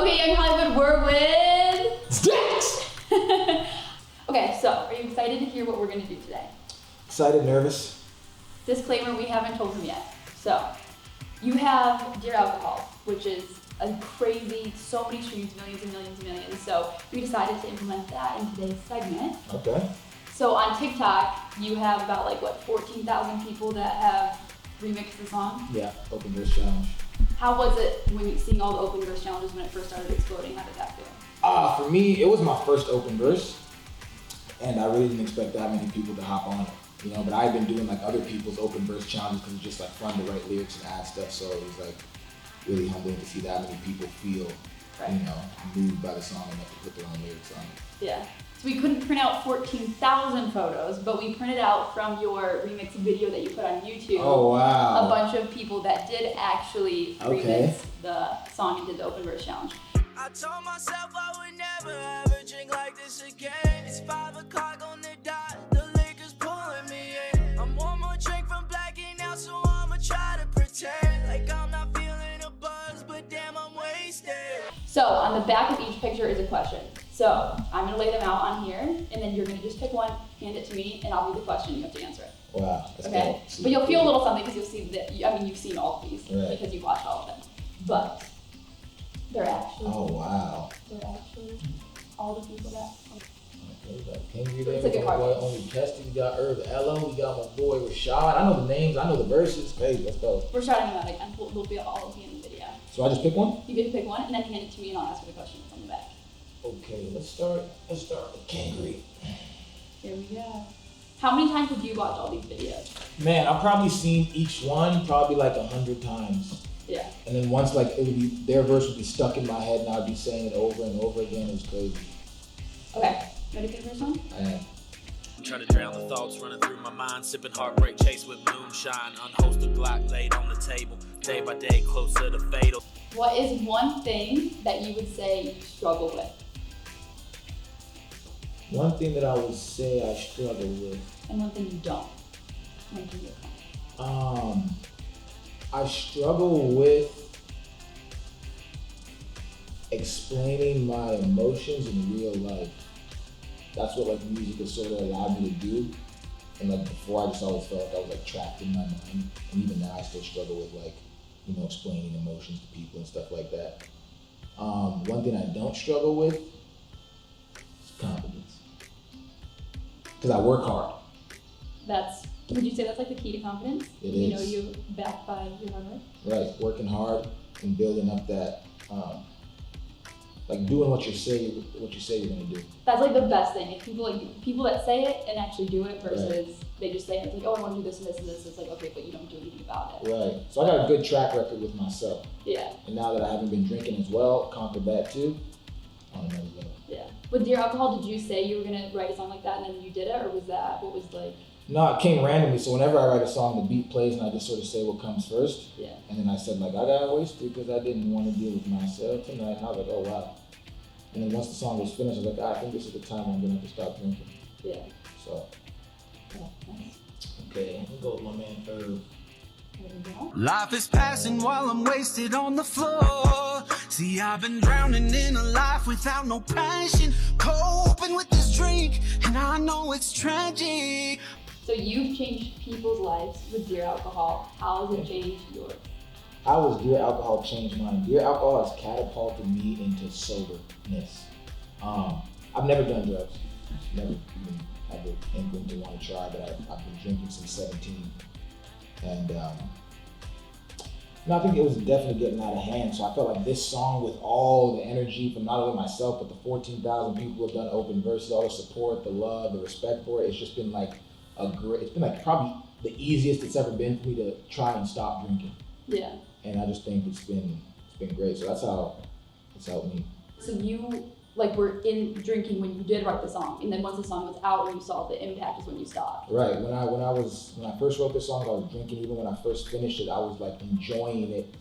Okay, Young Hollywood, we're with Dax! Okay, so are you excited to hear what we're gonna do today? Excited, nervous. Disclaimer, we haven't told him yet. So, you have Dear Alcohol, which is a crazy, so many streams, millions and millions and millions. So we decided to implement that in today's segment. Okay. So on TikTok, you have about 14,000 people that have remixed the song. Yeah, open verse challenge. How was it when you seeing all the open verse challenges when it first started exploding? How did that feel? For me, it was my first open verse, and I really didn't expect that many people to hop on it. You know, but I've been doing other people's open verse challenges because it's just fun to write lyrics and add stuff. So it was really humbling to see that many people feel, moved by the song and have to put their own lyrics on it. Yeah. So we couldn't print out 14,000 photos, but we printed out from your remix video that you put on YouTube. Oh, wow. A bunch of people that did actually remix the song and did the open verse challenge. I told myself I would never ever drink like this again. It's 5 o'clock on the dot, the liquor's pulling me in. I'm one more drink from blacking out, so I'ma try to pretend like I'm not feeling a buzz, but damn, I'm wasted. So on the back of each picture is a question. So I'm gonna lay them out on here, and then you're gonna just pick one, hand it to me, and I'll read the question. You have to answer it. Wow. That's okay. Cool. But you'll feel a little something because you'll see that. You've seen all of these because you've watched all of them. But they're actually. Oh wow. They're actually all the people that. We got Henry there, It's a good my boy card. Only Testy, we got Irv Ella, we got my boy Rashad. I know the names, I know the verses. Crazy, let's go. We're shouting them out again. We'll be all of you in the video. So I just pick one? You get to pick one, and then hand it to me, and I'll ask you the question from the back. Okay, let's start with Kangry. Here we go. How many times did you watch all these videos? Man, I've probably seen each one probably 100 times. Yeah. And then once it would be, their verse would be stuck in my head and I'd be saying it over and over again. It was crazy. Okay, ready for the first one? I am. Trying to drown the thoughts running through my mind, sipping heartbreak chase with moonshine, unholstered Glock laid on the table, day by day closer to fatal. What is one thing that you would say you struggle with? One thing that I would say I struggle with. And one thing you don't. Making it fun. I struggle with explaining my emotions in real life. That's what music has sort of allowed me to do. And before, I just always felt I was trapped in my mind. And even now I still struggle with explaining emotions to people and stuff like that. One thing I don't struggle with is confidence. Because I work hard. Would you say that's the key to confidence? It you is. You backed by your hard work? Right, working hard and building up that, doing what you say you're gonna do. That's the best thing. If people that say it and actually do it versus they just say it, it's oh, I want to do this and this and this. It's okay, but you don't do anything about it. Right. So I got a good track record with myself. Yeah. And now that I haven't been drinking as well, conquered that too. On another level. Yeah. With Dear Alcohol, did you say you were gonna write a song like that and then you did it, or was that what was No, it came randomly. So whenever I write a song, the beat plays and I just sort of say what comes first. Yeah. And then I said I got wasted because I didn't want to deal with myself tonight. And I was oh wow. And then once the song was finished, I was I think this is the time I'm gonna have to stop drinking. Yeah. So. Yeah, nice. Okay, we'll go with my man Irv. Life is passing while I'm wasted on the floor. See, I've been drowning in a life without no passion, coping with this drink, and I know it's tragic. So you've changed people's lives with Dear Alcohol. How has it changed yours? How was Dear Alcohol changed mine? Dear Alcohol has catapulted me into soberness. I've never done drugs. Never even had the inkling to want to try, but I've been drinking since 17. And I think it was definitely getting out of hand. So I felt this song with all the energy from not only myself, but the 14,000 people who have done open verses, all the support, the love, the respect for it. It's just been it's been probably the easiest it's ever been for me to try and stop drinking. Yeah. And I just think it's been great. So that's how it's helped me. So you were in drinking when you did write the song, and then once the song was out and you saw the impact is when you stopped. Right. When I first wrote this song, I was drinking. Even when I first finished it, I was enjoying it,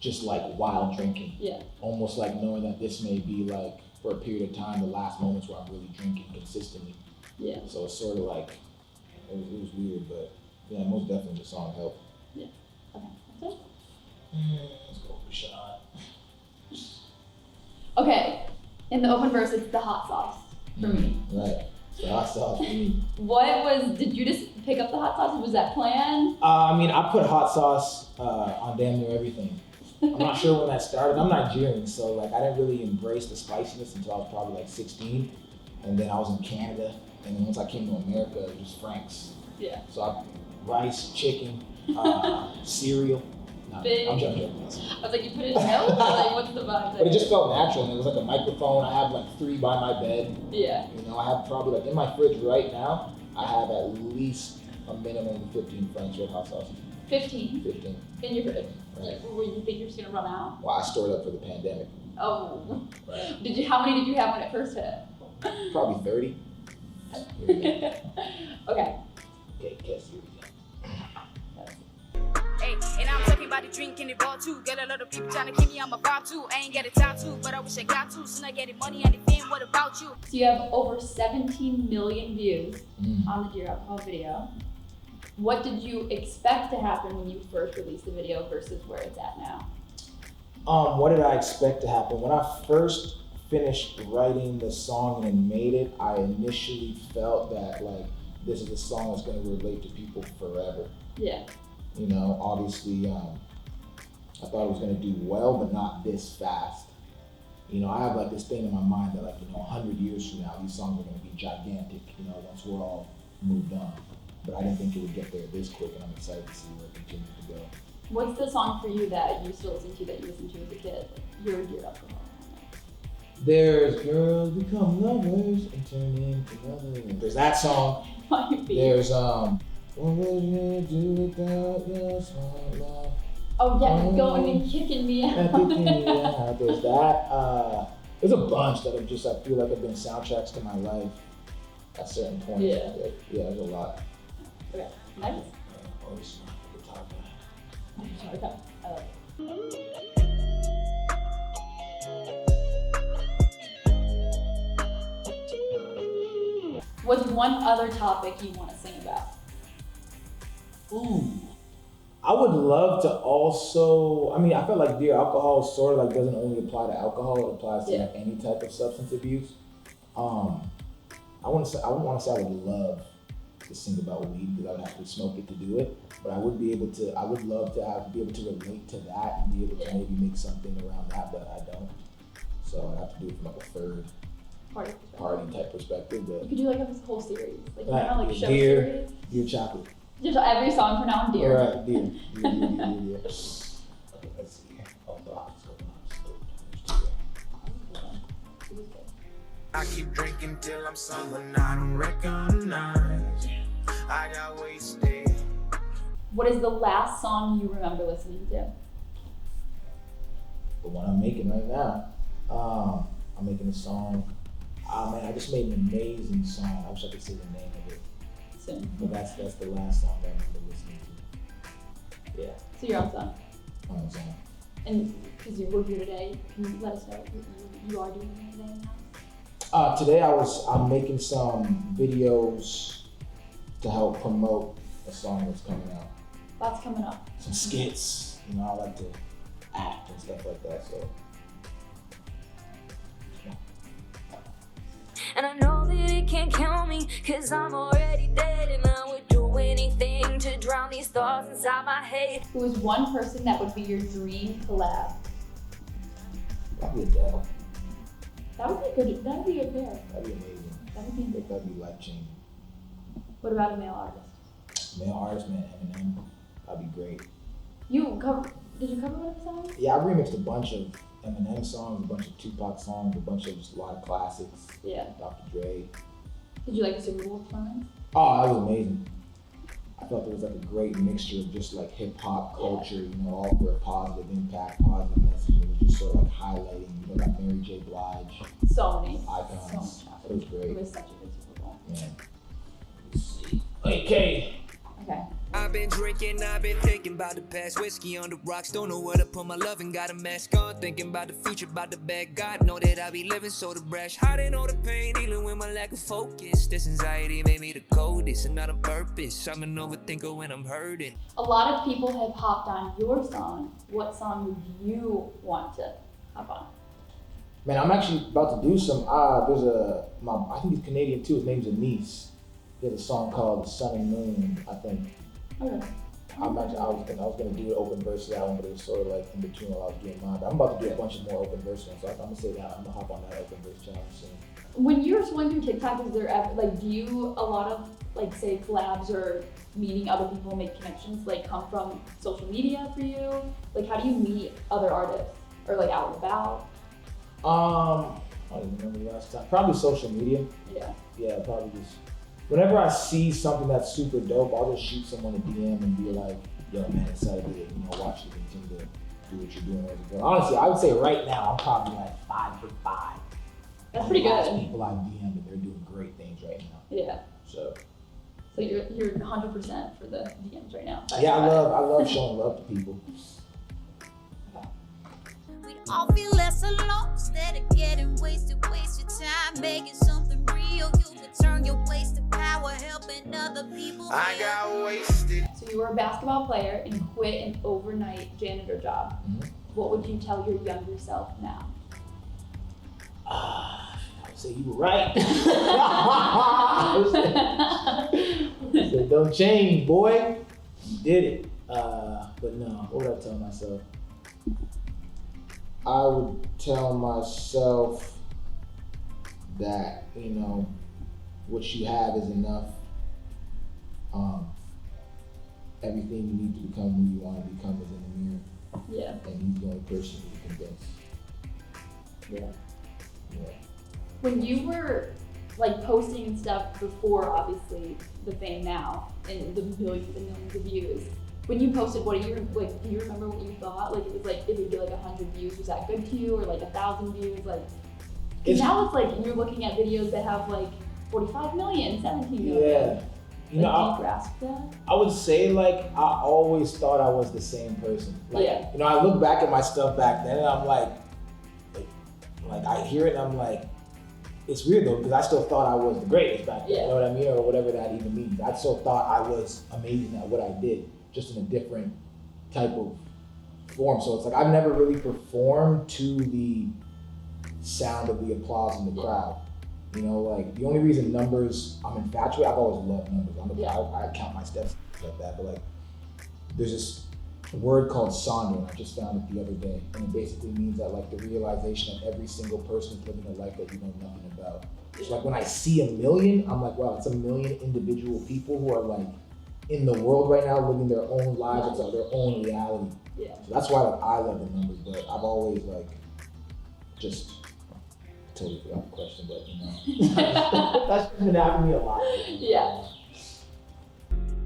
just while drinking. Yeah. Almost knowing that this may be for a period of time the last moments where I'm really drinking consistently. Yeah. So it's sort of it was weird, but yeah, most definitely the song helped. Yeah. Okay. That's it. Let's go with Rashad. Okay, in the open verse, it's the hot sauce for me. Right. The hot sauce for me. Did you just pick up the hot sauce? Was that planned? I mean, I put hot sauce on damn near everything. I'm not sure when that started. I'm Nigerian, so like I didn't really embrace the spiciness until I was probably like 16. And then I was in Canada, and then once I came to America, it was Frank's. Yeah. So rice, chicken, cereal. No, Big. I'm joking. I was like, you put it in milk? Or like, what's the vibe there? But it just felt natural, and it was like a microphone. I have like 3 by my bed. Yeah. You know, I have probably like in my fridge right now, I have at least a minimum of 15 Frank's red hot sauces. 15 15. in your fridge. Right. Where you think you're just gonna run out? Well, I stored up for the pandemic. Oh. Right. How many did you have when it first hit? Probably 30. Okay. Okay, guess here we go. Hey, and I'm talking about the drink and the ball too. Get a lot of people trying to keep me on my vibe too. I ain't get a time to, but I wish I got to. Soon I get the money and the fame. What about you? So you have over 17 million views on the Dear Alcohol video. What did you expect to happen when you first released the video versus where it's at now? What did I expect to happen? When I first finished writing the song and made it, I initially felt that like this is a song that's going to relate to people forever. Yeah. You know, obviously, I thought it was going to do well, but not this fast. You know, I have like this thing in my mind that like, you know, 100 years from now, these songs are going to be gigantic, you know, once we're all moved on. But I didn't think it would get there this quick, and I'm excited to see where it continues to go. What's the song for you that you still listen to that you listened to as a kid? Your Dear Alcohol. There's Girls Become Lovers and Turn Into Lovers. There's that song. There's What would you do without your smart love? Oh yeah, going and kicking me out. There's that. There's a bunch that I feel like have been soundtracks to my life at certain points. Yeah. Yeah, there's a lot. Okay, nice. Always the top guy. Sorry, I love it. What's one other topic you want to sing about? Ooh. I would love to also, I mean, I feel like Dear Alcohol sort of like doesn't only apply to alcohol, it applies to like any type of substance abuse. I want to say I would love to sing about weed because I would have to smoke it to do it. But I would love to be able to relate to that and be able to maybe make something around that, but I don't. So I'd have to do it from like a third party type perspective. But you could do like a whole series, like you know, like show Dear, series. Dear Chocolate. Just every song from now on, Dear. All right, Dear. Okay, let's see here. Oh, what's going on? I keep drinking till I'm someone I don't recognize. I got wasted. What is the last song you remember listening to? The one I'm making right now. I'm making a song. Man, I just made an amazing song. I wish I could say the name of it. Soon. But that's the last song that I remember listening to. Yeah. So you're on song. My own song. And because we're here today, can you let us know what you are doing today in the house? Today I'm making some videos to help promote a song that's coming out. That's coming up. Some skits, you know, I like to act and stuff like that, so. And I know that it can't kill me, cause I'm already dead. And I would do anything to drown these thoughts inside my head. Who is one person that would be your dream collab? Probably Adele. That would be good. That would be a good pair. That'd be amazing. That would be good. That'd be life changing. What about a male artist? Male artist, man, Eminem. That'd be great. Did you cover one of his songs? Yeah, I remixed a bunch of Eminem songs, a bunch of Tupac songs, a lot of classics. Yeah. Dr. Dre. Did you like the Super Bowl performance? Oh, that was amazing. I thought there was like a great mixture of just like hip hop culture, you know, all for a positive impact, positive message. It was just sort of like highlighting, you know, like Mary J. Blige. So many. Icons. So much traffic. It was great. It was such a good Super Bowl. Yeah. Let's see. Okay. Okay. I've been drinking, I've been thinking about the past. Whiskey on the rocks, don't know where to put my love and got a mask on. Thinking about the future, about the bad. God know that I be living so the brash. Hiding all the pain, dealing with my lack of focus. This anxiety made me the coldest and not on purpose. I'm an overthinker when I'm hurting. A lot of people have hopped on your song. What song would you want to hop on? Man, I'm actually about to do some. There's I think he's Canadian too. His name's Anise. He has a song called "The Sun and Moon," I think. Okay. I was gonna do an open verse to that one, but it was sort of like in between while I was doing mine. But I'm about to do a bunch of more open verse ones, so I'm gonna say that I'm gonna hop on that open verse challenge soon. When you're scrolling through TikTok, is there ever, like, do you a lot of, like, say collabs or meeting other people, make connections, like, come from social media for you? Like, how do you meet other artists or like out and about? I don't remember the last time. Probably social media. Yeah. Yeah, probably just. Whenever I see something that's super dope, I'll just shoot someone a DM and be like, "Yo, man, excited to watch you continue to do what you're doing as a girl." Honestly, I would say right now I'm probably like 5 for 5. That's pretty good. People I've DM'd and they're doing great things right now. Yeah. So you're 100% for the DMs right now. yeah, I love showing love to people. We all feel less alone instead of getting wasted. Waste your time making something real. You can turn your wasted power helping other people. I got wasted. So you were a basketball player and quit an overnight janitor job. Mm-hmm. What would you tell your younger self now? I would say you were right. I said, don't change, boy. You did it. But no, what would I tell myself? I would tell myself that, what you have is enough. Everything you need to become who you want to become is in the mirror. Yeah. And he's the only person who can convince. Yeah. Yeah. When you were like posting and stuff before, obviously the fame now and the millions and millions of views, when you posted, do you remember what you thought? Like, it was like, if it would get like 100 views, was that good to you? Or like 1,000 views? Like, now it's like you're looking at videos that have like 45 million, 17 million. Yeah. Do you grasp that? I would say I always thought I was the same person. I look back at my stuff back then and I'm like I hear it and I'm like, it's weird though, because I still thought I was the greatest back then, you know what I mean? Or whatever that even means. I still thought I was amazing at what I did, just in a different type of form. So it's like I've never really performed to the sound of the applause in the crowd. The only reason numbers, I'm infatuated, I've always loved numbers. I count my steps like that, but there's this word called Sonder, and I just found it the other day. And it basically means that the realization that every single person is living a life that you know nothing about. So when I see 1 million, I'm like, wow, it's 1 million individual people who are in the world right now living their own lives, it's their own reality. Yeah. So that's why I love the numbers, but I've always just totally forgot the question, but that's been happening to me a lot. Yeah.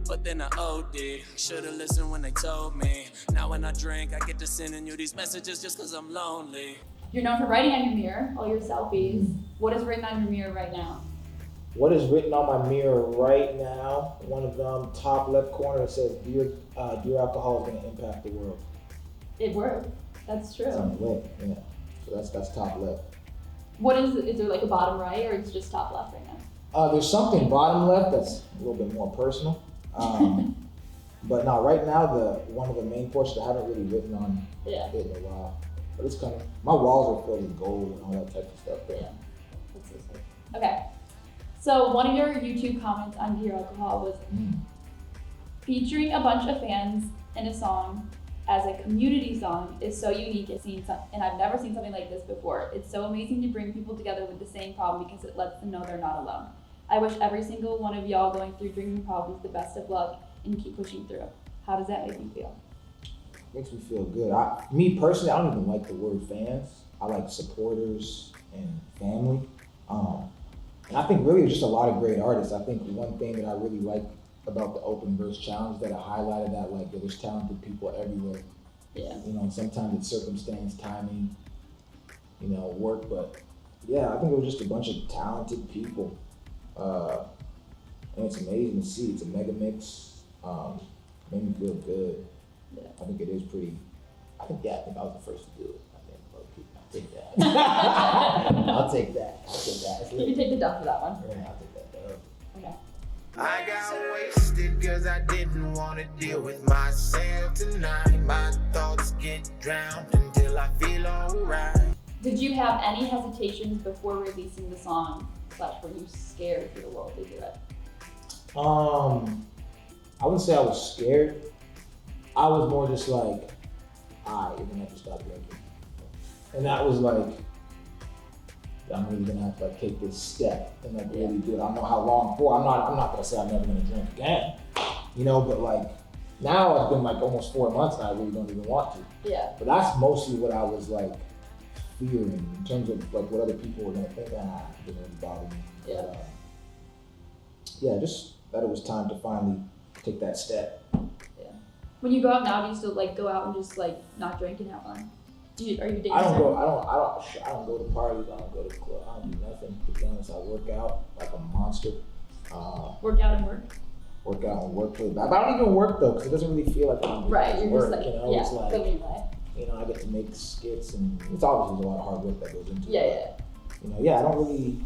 But then I OD. Should've listened when they told me. Now when I drink, I get to sending you these messages just cause I'm lonely. You're known for writing on your mirror, all your selfies. What is written on your mirror right now? What is written on my mirror right now? One of them, top left corner, says, "Dear alcohol is gonna impact the world." It worked. That's true. It's on the left, yeah. So that's top left. What is there a bottom right, or it's just top left right now? There's something bottom left that's a little bit more personal. But no, right now one of the main portions I haven't really written on it in a while. But it's coming. My walls are filled with gold and all that type of stuff. Yeah. That's so sick. Okay. So one of your YouTube comments on Dear Alcohol was featuring a bunch of fans in a song as a community song is so unique. And I've never seen something like this before. It's so amazing to bring people together with the same problem because it lets them know they're not alone. I wish every single one of y'all going through drinking problems the best of luck and keep pushing through. How does that make you feel? Makes me feel good. Me personally, I don't even like the word fans. I like supporters and family. And I think really it's just a lot of great artists. I think one thing that I really like about the open verse challenge that I highlighted that there's talented people everywhere. Yeah. And sometimes it's circumstance, timing, work, but yeah, I think it was just a bunch of talented people. And it's amazing to see. It's a mega mix. Made me feel good. Yeah. I think it is pretty. I think I was the first to do it. I'll take that. I'll take that. You can take the dub for that one. Yeah, I'll take that dub. Okay. I got wasted cause I didn't want to deal with myself tonight. My thoughts get drowned until I feel alright. Did you have any hesitations before releasing the song? / were you scared for the world to hear it? I wouldn't say I was scared. I was more just like, alright, you're gonna have to stop drinking. And that was like, I'm really gonna have to like take this step and like really do it. I don't know how long for. I'm not gonna say I'm never gonna drink again. You know, but like now it's been like almost 4 months and I really don't even want to. Yeah. But that's mostly what I was like fearing in terms of like what other people were gonna think. It didn't really bother me. Yeah. But, yeah, just that it was time to finally take that step. Yeah. When you go out now, do you still like go out and just like not drink and have fun? Are you dating? I don't go to parties. I don't go to clubs. I don't do nothing. To be honest, I work out like a monster. Work out and work. Work out and work really bad. But I don't even work though, because it doesn't really feel like I'm right. You're work. just like, you know, it's like living life. you know, I get to make skits, and it's obviously a lot of hard work that goes into it. Yeah. You know, yeah, I don't really.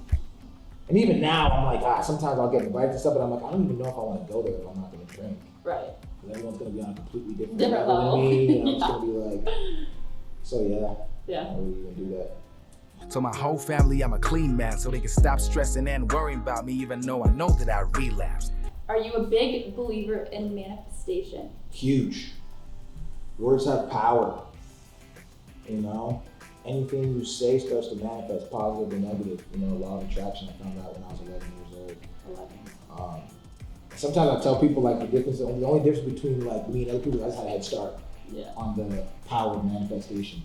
And even now, I'm like, sometimes I'll get invited to stuff, but I'm like, I don't even know if I want to go there if I'm not going to drink. Right. Because everyone's going to be on a completely different level than me, and I'm yeah. just going to be like, so yeah. Yeah. I don't really even do that. So my whole family, I'm a clean man, so they can stop stressing and worrying about me, even though I know that I relapsed. Are you a big believer in manifestation? Huge. Words have power. You know, anything you say starts to manifest, positive or negative. You know, law of attraction. I found out when I was 11 years old. 11. Sometimes I tell people like the only difference between like me and other people, I just had a head start on the power of manifestation.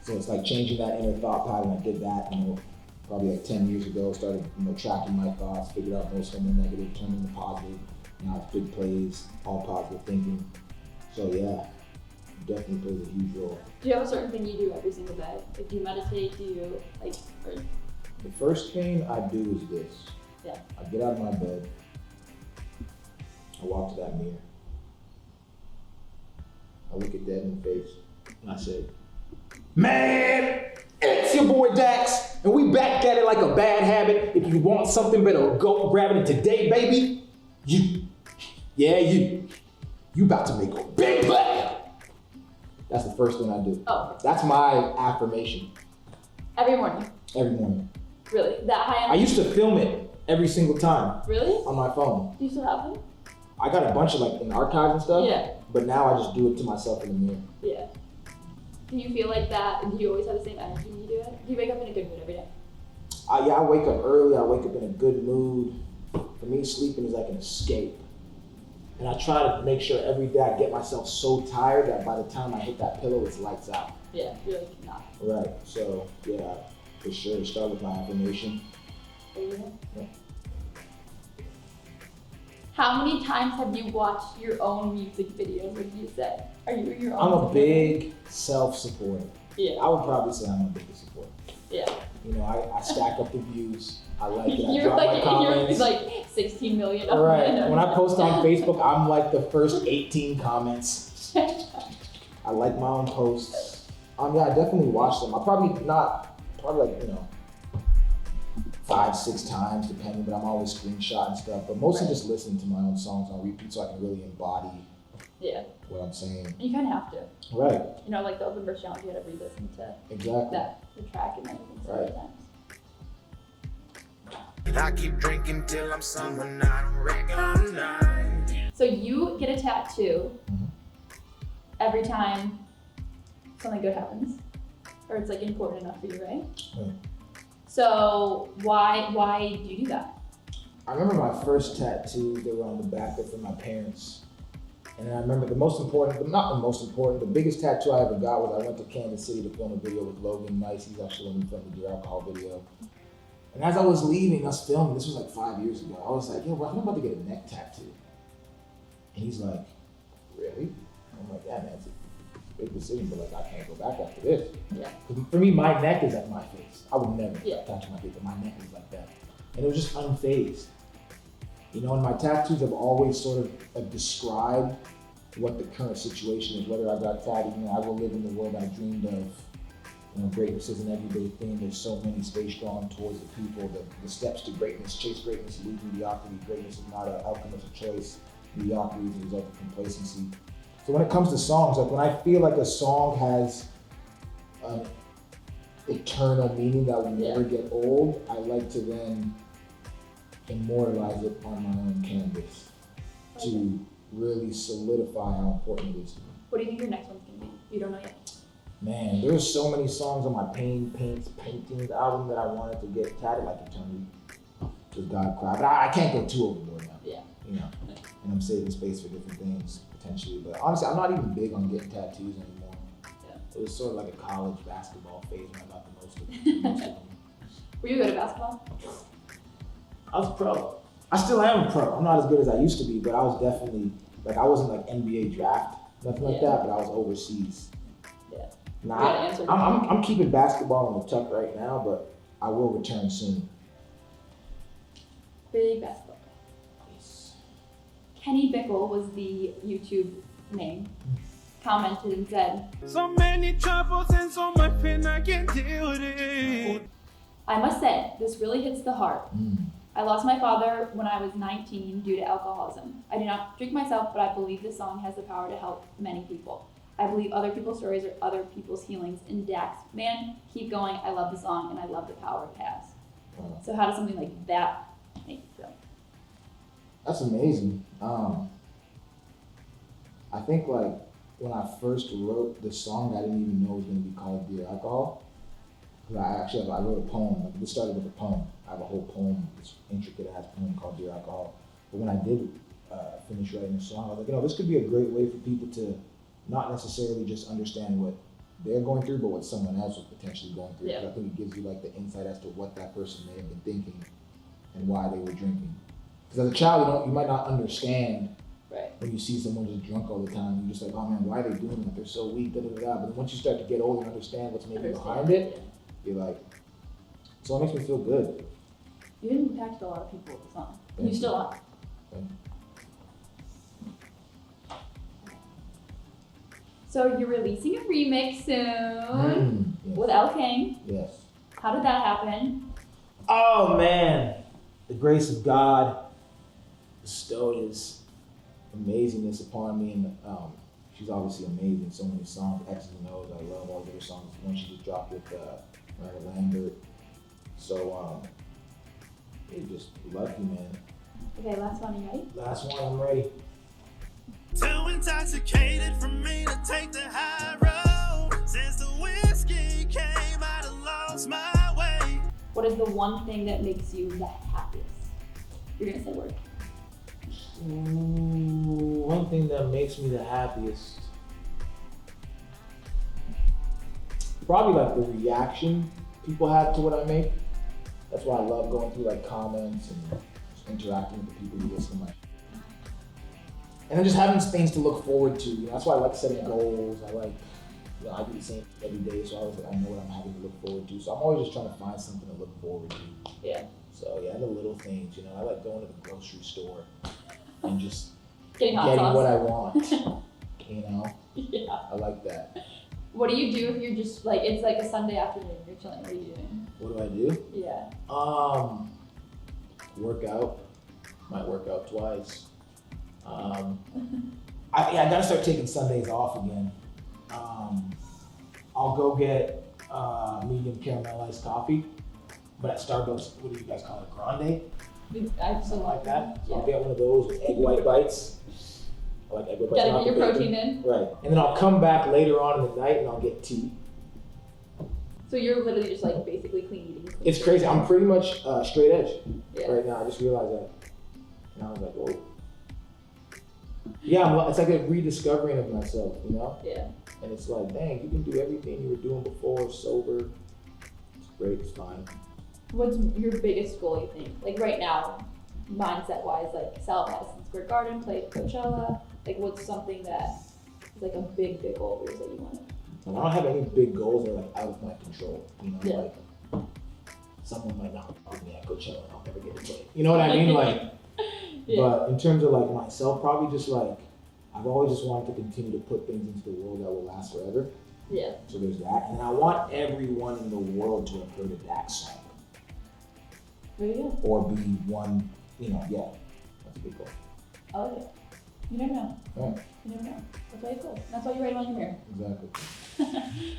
So it's like changing that inner thought pattern. I did that, you know, probably like 10 years ago. Started, you know, tracking my thoughts, figured out most of them are negative, turned them to positive. Now it's big plays, all positive thinking. So yeah, it definitely plays a huge role. Do you have a certain thing you do every single day? Like, do you meditate? Do you like? Or... The first thing I do is this. Yeah. I get out of my bed. I walk to that mirror. I look it dead in the face, and I say, "Man, it's your boy Dax, and we back at it like a bad habit. If you want something better, go grab it today, baby. You about to make a big play." That's the first thing I do. Oh. That's my affirmation. Every morning. Every morning. Really? That high I used to film it every single time. Really? On my phone. Do you still have them? I got a bunch of like in the archives and stuff. Yeah. But now I just do it to myself in the mirror. Yeah. Do you feel like that? Do you always have the same energy when you do it? Do you wake up in a good mood every day? Yeah, I wake up early. I wake up in a good mood. For me, sleeping is like an escape. And I try to make sure every day I get myself so tired that by the time I hit that pillow, it's lights out. Yeah, you're like not. Right. So yeah, for sure. Start with my affirmation. Yeah. How many times have you watched your own music videos, like you said? Are you your own? I'm a big self-supporter. Yeah. I would probably say I'm a big supporter. Yeah. You know, I stack up the views. I like it. I You're drop my like comments. you're like 16 million. All right. When I post on Facebook, I'm like the first 18 comments. I like my own posts. Yeah, I definitely watch them. I probably like, you know, 5-6 times depending, but I'm always screenshotting stuff. But mostly just listening to my own songs on repeat so I can really embody what I'm saying. You kind of have to. Right. You know, like the open verse challenge, you had to re-listen to Exactly. the track and everything so many times. I keep drinking till I'm someone I don't recognize. So you get a tattoo every time something good happens, or it's like important enough for you, right? Right. So why do you do that? I remember my first tattoos, they were on the back, they're from my parents. And I remember the biggest tattoo I ever got was I went to Kansas City to film a video with Logan Nice. He's actually when we filmed the Dear Alcohol video. And as I was leaving us filming, this was like 5 years ago, I was like, yo, bro, I'm about to get a neck tattoo. And he's like, really? I'm like, yeah, man, it's a big decision, but like I can't go back after this. Yeah. Because for me, my neck is like my face. I would never tattoo my face, but my neck is like that. And it was just unfazed. You know, and my tattoos have always sort of described what the current situation is, whether I got tattooed, you know, I will live in the world I dreamed of. You know, greatness is an everyday thing. There's so many. Stay strong towards the people. The steps to greatness. Chase greatness, lose mediocrity. Greatness is not an outcome, it's a choice. Mediocrity is a result of complacency. So when it comes to songs, like when I feel like a song has eternal meaning that will never get old, I like to then immortalize it on my own canvas to really solidify how important it is to me. What do you think your next one's gonna be? You don't know yet. Man, there's so many songs on my Paintings album that I wanted to get tatted like Eternity. Just God Cry. But I can't go too overboard now. Yeah. You know, and I'm saving space for different things potentially. But honestly, I'm not even big on getting tattoos anymore. Yeah. It was sort of like a college basketball phase when I got the most of them. Were you good at basketball? I was a pro. I still am a pro. I'm not as good as I used to be, but I was definitely, like, I wasn't like NBA draft, nothing like that, but I was overseas. Yeah. Nah, I'm keeping basketball on the tuck right now, but I will return soon. Big basketball. Yes. Kenny Bickel was the YouTube name. Commented and said, So many troubles and so much pain I can't deal with it. I must say, this really hits the heart. I lost my father when I was 19 due to alcoholism. I do not drink myself, but I believe this song has the power to help many people. I believe other people's stories are other people's healings. And Dax, man, keep going. I love the song and I love the power it has. So how does something like that make you feel? That's amazing. I think like when I first wrote the song, I didn't even know it was going to be called Dear Alcohol. Because I wrote a poem. Like, this started with a poem. I have a whole poem, this intricate ass poem called Dear Alcohol. But when I did finish writing the song, I was like, you know, this could be a great way for people to not necessarily just understand what they're going through, but what someone else was potentially going through. Yeah. I think it gives you like the insight as to what that person may have been thinking and why they were drinking. Because as a child, you might not understand. Right. When you see someone just drunk all the time, you're just like, oh man, why are they doing that? They're so weak, da da da. But then once you start to get older and understand what's maybe behind it, you're like, so it makes me feel good. You impacted a lot of people with the song. And you still are. Thank you. So you're releasing a remix soon Yes. with L King. Yes. How did that happen? Oh man, the grace of God bestowed His amazingness upon me, and she's obviously amazing. So many songs, X's and O's. I love all the other songs. One she just dropped with Miranda Lambert. So you're just lucky, man. Okay, last one, you ready? Last one, I'm ready. Too intoxicated for me to take the high road. Since the whiskey came, I done lost my way. What is the one thing that makes you the happiest? You're gonna say work. One thing that makes me the happiest, probably like the reaction people have to what I make. That's why I love going through like comments and just interacting with the people who listen to my. And then just having things to look forward to. You know, that's why I like setting goals. I like, you know, I do the same every day, so I know what I'm having to look forward to. So I'm always just trying to find something to look forward to. Yeah. So yeah, the little things. You know, I like going to the grocery store and just Getting hot getting sauce. what I want. You know, Yeah. I like that. What do you do if you're just like, it's like a Sunday afternoon, you're chilling, what are you doing? What do I do? Yeah. Work out. Might work out twice. I gotta start taking Sundays off again. I'll go get medium caramel iced coffee, but at Starbucks, what do you guys call it? Grande? Something like that. So I'll get one of those with egg white bites. I like egg white bites. Gotta not get your the protein bacon. in. Right. And then I'll come back later on in the night and I'll get tea. So you're literally just like basically clean eating. It's crazy. I'm pretty much straight edge Yeah. right now. I just realized that. And I was like, whoa. Yeah, it's like a rediscovering of myself, you know? Yeah. And it's like, dang, you can do everything you were doing before, sober. It's great, it's fine. What's your biggest goal, you think? Like right now, mindset wise, like sell Madison Square Garden, play Coachella. Like what's something that is like a big goal of yours that you want to? And I don't have any big goals that are like out of my control, you know? Yeah. Like, someone might not put me at Coachella and I'll never get to play. You know what I mean? Like, Yeah. but in terms of like myself, probably just like, I've always just wanted to continue to put things into the world that will last forever. Yeah. So there's that. And I want everyone in the world to have heard a Dax song. There you go. Or be one, you know, yeah. That's a big goal. I like it. You never know. Right. You never know. That's why it's cool. That's why you write it on your mirror. Exactly.